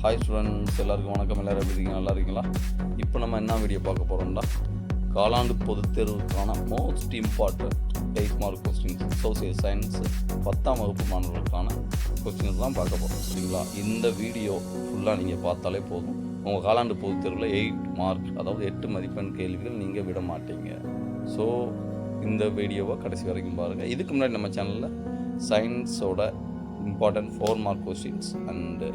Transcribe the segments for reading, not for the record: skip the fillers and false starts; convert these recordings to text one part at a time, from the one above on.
Hi students, எல்லாருக்கும் வணக்கம். எல்லோரும் எப்படி இருக்கீங்க? நல்லா இருக்கீங்களா? இப்போ நம்ம என்ன வீடியோ பார்க்க போகிறோம்னா, காலாண்டு பொதுத் தேர்வுக்கான most important 8 mark questions, social science 10ஆம் வகுப்பு மாணவர்களுக்கான கொஸ்டின்ஸ் தான் பார்க்க போகிறோம். சரிங்களா? இந்த வீடியோ ஃபுல்லாக நீங்கள் பார்த்தாலே போதும். உங்கள் காலாண்டு பொதுத் தேர்வில் 8 மார்க், அதாவது 8 மதிப்பெண் கேள்விகள் நீங்கள் விட மாட்டீங்க. ஸோ இந்த வீடியோவை கடைசி வரைக்கும் பாருங்கள். இதுக்கு முன்னாடி நம்ம சேனலில் சயின்ஸோட important 4 mark questions and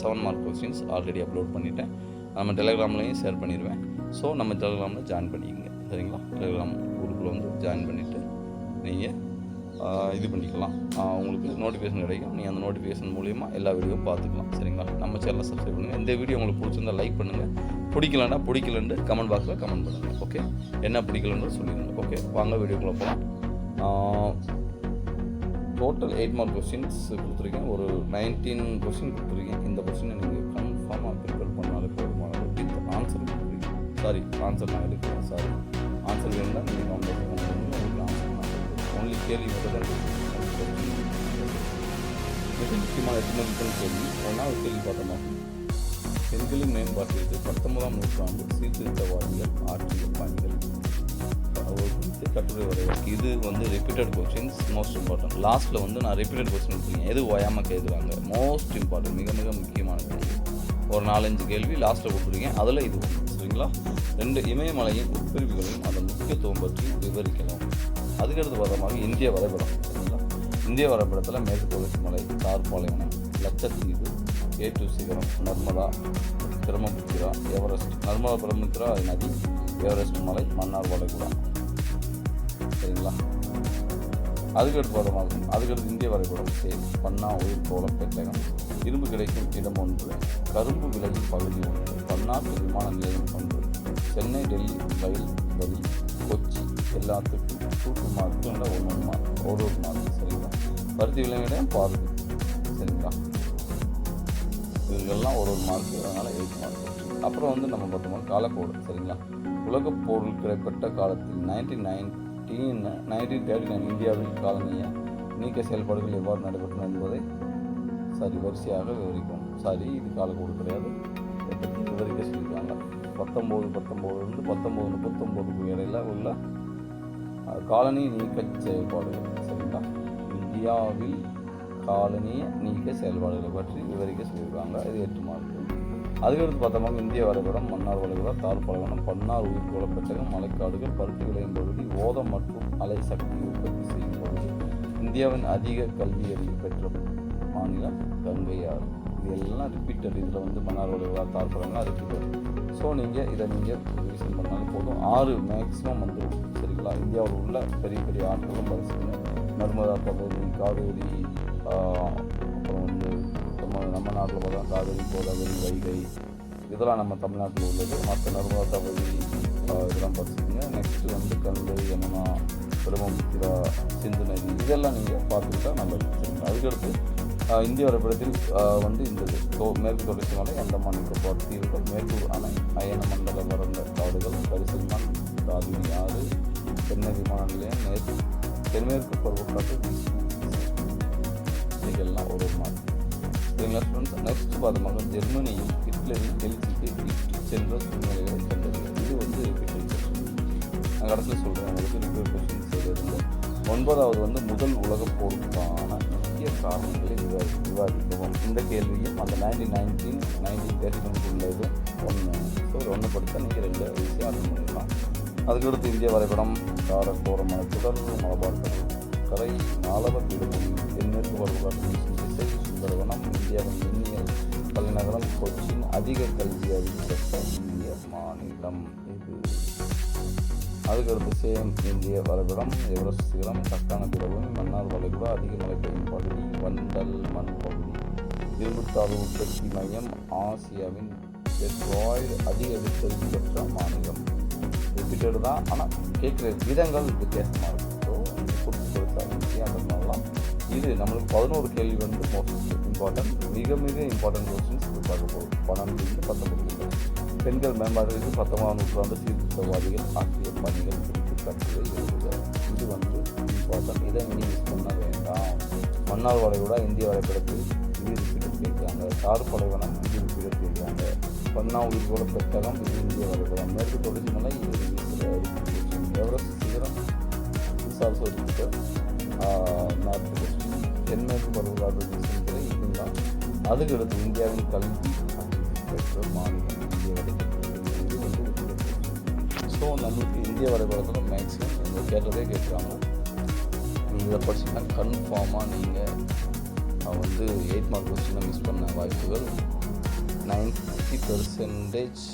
7 mark questions already upload பண்ணிட்டேன். நம்ம டெலிகிராம்லையும் ஷேர் பண்ணிடுவேன். ஸோ நம்ம டெலிகிராமில் ஜாயின் பண்ணிக்கங்க. சரிங்களா? டெலிகிராம் குரூப்பில் வந்து ஜாயின் பண்ணிவிட்டு நீங்கள் இது பண்ணிக்கலாம். உங்களுக்கு நோட்டிஃபிகேஷன் கிடைக்கும். நீங்கள் அந்த நோட்டிஃபிகேஷன் மூலிமா எல்லா வீடியோவும் பார்த்துக்கலாம். சரிங்களா? நம்ம சேனலை சப்ஸ்கிரைப் பண்ணுங்கள். இந்த வீடியோ உங்களுக்கு பிடிச்சிருந்தா லைக் பண்ணுங்கள். பிடிக்கலன்ட்டு கமெண்ட் பாக்ஸில் கமெண்ட் பண்ணுங்கள். ஓகே, என்ன பிடிக்கலன்னு சொல்லிடுங்க. ஓகே, வாங்க வீடியோக்குள்ளே போகலாம். டோட்டல் 8 மார்க் கொஸ்டின்ஸ் கொடுத்துருக்கேன். ஒரு 19 கொஸ்டின் கொடுத்துருக்கேன். இந்த கொஸ்டினை நீங்கள் கன்ஃபார்மாக ப்ரிப்பேர் பண்ணாலே போதுமானது. வித் ஆன்சர் கொடுத்துருக்கேன். ஆன்சர் நான் எடுக்கிறேன். ஆன்சர் வேணும்னா நீங்கள் உங்களுக்கு ஆன்சர் நான் ஒன்லி கேள்வி மட்டும் தான் மிக முக்கியமான 8 மதிப்பெண் கேள்வி. ஒன்றாவது கேள்வி பார்த்தோம்னா, பெண்களின் மேம்பாட்டிற்கு 19ஆம் நூற்றாண்டு சீர்திருத்தவாதிகள் ஆற்றிய பணிகள் கட்டுரை வரைவதற்கு. இது வந்து ரிப்பீட்டட் கொஸ்டின்ஸ், மோஸ்ட் இம்பார்ட்டன்ட். லாஸ்ட்டில் வந்து நான் ரிப்பீட்டட் கொஸ்டின் கொடுத்துருக்கேன். எது ஓயாமல் கேட்குறாங்க, மோஸ்ட் இம்பார்ட்டன்ட், மிக மிக முக்கியமான கேள்வி. ஒரு 4-5 கேள்வி லாஸ்ட்டில் கொடுத்துருக்கேன். அதில் இது ஒன்று. சரிங்களா? 2 இமயமலையின் உட்பிரிவுகளையும் அதன் முக்கியத்துவம் பற்றி விவரிக்கலாம். அதுக்கடுத்து பார்த்தமாக இந்திய வரைபடம். சரிங்களா? இந்திய வரைபடத்தில் மேற்கு தொடர்ச்சி மலை, தார் பாலைவனம், லட்சத்தீவு, A2 சிகரம், நர்மதா, பிரம்மபுத்திரா, எவரெஸ்ட். நர்மதா பிரம்மபுத்திரா நதி, எவரெஸ்ட் மலை, மன்னார் வளைகுடா. சரிங்களா? அதுக்கடுத்து பார்த்தோமாகும். அதுக்கடுத்து இந்திய வரைபடம் சேல், பண்ணா உயிர் கோலம் பெட்டகம், இரும்பு கிடைக்கும் இடம் 1, கரும்பு விளையும் பகுதி 1, பன்னாட்டு விமான நிலையம் 1, சென்னை டெல்லி ரயில் வழி, கொச்சி. எல்லாத்துக்கும் 2 மார்க்கு இல்லை 1 மார்க், ஒரு மார்க். சரிங்களா? பருத்தி விளைவிடம் பார்க்கு. சரிங்களா? இதுக்கெல்லாம் ஒரு மார்க்கு, அதனால் 8 மார்க். அப்புறம் வந்து நம்ம பார்த்தோம்னா காலக்கோடு. சரிங்களா? உலகப் போரில் கிடைப்பட்ட காலத்தில் 1939 இந்தியாவில் காலனிய நீக்க செயல்பாடுகள் எவ்வாறு நடைபெற்றன என்பதை வரிசையாக விவரிக்கும். இது காலக்கோடு கிடையாது, இதை பற்றி விவரிக்க சொல்லியிருக்காங்க. 1919 1939 இடையில உள்ள காலனி நீக்க செயல்பாடுகள். சரிங்களா? இந்தியாவில் காலனிய நீக்க செயல்பாடுகளை பற்றி விவரிக்க சொல்லியிருக்காங்க. இது 8 மார்க். அதுக்கடுத்து பார்த்தோம்னா இந்திய வரைபடம், மன்னார் வளைகுடா, தார் பாலைவனம், பன்னார் உயிர்கோள பெட்டகம், மலைக்காடுகள், பருத்தி விளையும் பகுதி, ஓதம் மற்றும் அலை சக்தி உற்பத்தி செய்யும் பகுதி, இந்தியாவின் அதிக கல்வி அறிவு பெற்ற மாநிலம் கங்கையாறு. இது எல்லாம் ரிப்பீட்டட். இதில் வந்து மன்னார் வளைகுடா, தார் பாலைவனம் ரிப்பீட்டட். ஸோ இதை நீங்கள் ரிவிஷன் பண்ணாலும் போதும். 6 மேக்ஸிமம் வந்துடும். சரிங்களா? இந்தியாவில் உள்ள பெரிய பெரிய ஆட்களும் படிச்சுங்க. நர்மதா பகுதி, காவேரி, அப்புறம் வந்து நம்ம நாட்டில் பார்த்தா காவேரி, கோதாவரி, வைகை, இதெல்லாம் நம்ம தமிழ்நாட்டில் உள்ளது. மற்ற நர்மதா பகுதி இதெல்லாம் படிச்சுக்கோங்க. நெக்ஸ்ட்டு வந்து கங்கை, யமுனா, பிரம்மபுத்திரா, சிந்து நதி, இதெல்லாம் நீங்கள் பார்த்துக்கிட்டா நல்லது. சரிங்களா? அதுக்கடுத்து இந்திய வரைபடத்தில் வந்து இந்த மேற்கு தொடர்ச்சி மலை, அந்தமான் நிக்கோபார் தீவுகள், மேட்டூர் அணை, அயன மண்டல வறண்ட காடுகள், கரிசல் மண், காவிரி ஆறு, சென்னை விமான நிலையம், தென்மேற்கு பருவக்காற்று, இதெல்லாம் ஒரு மாதம். சரிங்களா ஸ்டூடெண்ட்ஸ்? நெக்ஸ்ட் பார்த்தோம்னா ஜெர்மனியில் ஹிட்லரின் எழுச்சிக்கு இட்டு சென்ற சூழ்நிலைகளை கண்டது. இது வந்து ரிப்பீட்டட் கொஸ்டின். நான் கடைசியில் சொல்கிறேன் உங்களுக்கு. ரிப்பீட்டட் கொஸ்டின்ஸ் இருந்து 9வது வந்து முதல் உலகப் போருக்கான முக்கிய காரணங்களை விவாதிக்கவும். இந்த கேள்வியும் அந்த 1939 உள்ளது 1. ஸோ ஒரு 1 படித்தா நீங்கள் 2 ஈஸியாக அட்டன் பண்ணிடலாம். அதுக்கடுத்து இந்திய வரைபடம், காரக்கோர மலைத்தொடர், மலபார் கரை, மாலவ பீடபூமி, தென்மேற்கு பருவக்காற்று வீசும் திசை, சுந்தரவனம், இந்தியாவின் எண்ணியல் தலைநகரம், கொச்சின், அதிக கல்வி அறிவு பெற்ற இந்திய மாநிலம் இது. அதுக்கடுத்து சேம் இந்திய வரைபடம், எவரெஸ்ட் சிகரம், தக்கான பீடபூமி, மன்னார் வளைகுடா, அதிக மழை பெய்யும் பகுதி, வண்டல் மண் பகுதி, இரும்புத்தாது உற்பத்தி மையம், ஆசியாவின் டெட்ராய்டு, அதிக கல்வி பெற்ற மாநிலம். ரிப்பீட்டடு தான், ஆனால் கேட்குற விதங்கள் வித்தியாசமாக இருக்கும். அதனாலாம் இது நம்மளுக்கு 11 கேள்வி வந்து மோஸ்ட் இம்பார்ட்டன்ட், மிக மிக இம்பார்ட்டன்ட் கொஸ்டின்ஸ் பார்க்க போகுது. 12-19 பெண்கள் மேம்பாடுகளுக்கு 19ஆம் நூற்றாண்டு சீர்திருத்தவாதிகள் ஆற்றிய பணிகள் குறித்து கட்டுரை எழுதுக. இது வந்து இம்பார்ட்டன்ட். இதை நீங்கள் மிஸ் பண்ண வேண்டாம். மன்னார் வளைகுடா இந்திய வரைபடத்தில் இது ரிப்பீட்டட் கேட்குறாங்க. தார் பாலைவனம் இது ரிப்பீட்டட் பண்ணா உயிர்கோள பெட்டகம் இது இந்திய வரைபடம். மேற்கு தொடர்ச்சி மலை இது எவரெஸ்ட் சிகரம் is also repeated. North question தென்மேற்கு பருவகால திசை இதுதான். அதுக்கு அடுத்து இந்தியாவின் கல்வி பெற்ற மாநிலம் இந்திய வரைபடம். இது வந்து ஸோ நம்மளுக்கு இந்திய வரைபடத்தில் மேக்ஸிமம் நீங்கள் கேட்டதே கேட்குறாங்க. நீங்கள் இதை படிச்சிங்கன்னா கன்ஃபார்மாக நீங்கள் வந்து 8 மார்க் கொஸ்டினை மிஸ் பண்ண வாய்ப்புகள் 90%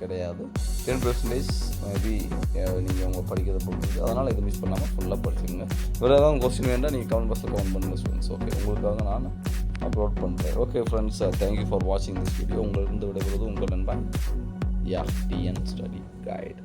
கிடையாது. 10% மேபி நீங்கள் உங்கள் படிக்கிறத பொறுத்து. அதனால் இதை மிஸ் பண்ணாமல் ஃபுல்லாக படிச்சுங்க. வேறு ஏதாவது கொஸ்டின் வேண்டாம் நீங்கள் கமெண்ட் பாக்ஸில் கமெண்ட் பண்ணுங்கள் ஸ்டூடெண்ட்ஸ். ஓகே, உங்களுக்காக நான் அப்லோட் பண்ணுறேன். ஓகே ஃப்ரெண்ட்ஸ், தேங்க்யூ ஃபார் வாட்சிங் திஸ் வீடியோ. உங்களிருந்து விடைபெறுவது உங்கள் நண்பன் டிஎன் ஸ்டடி கைடு.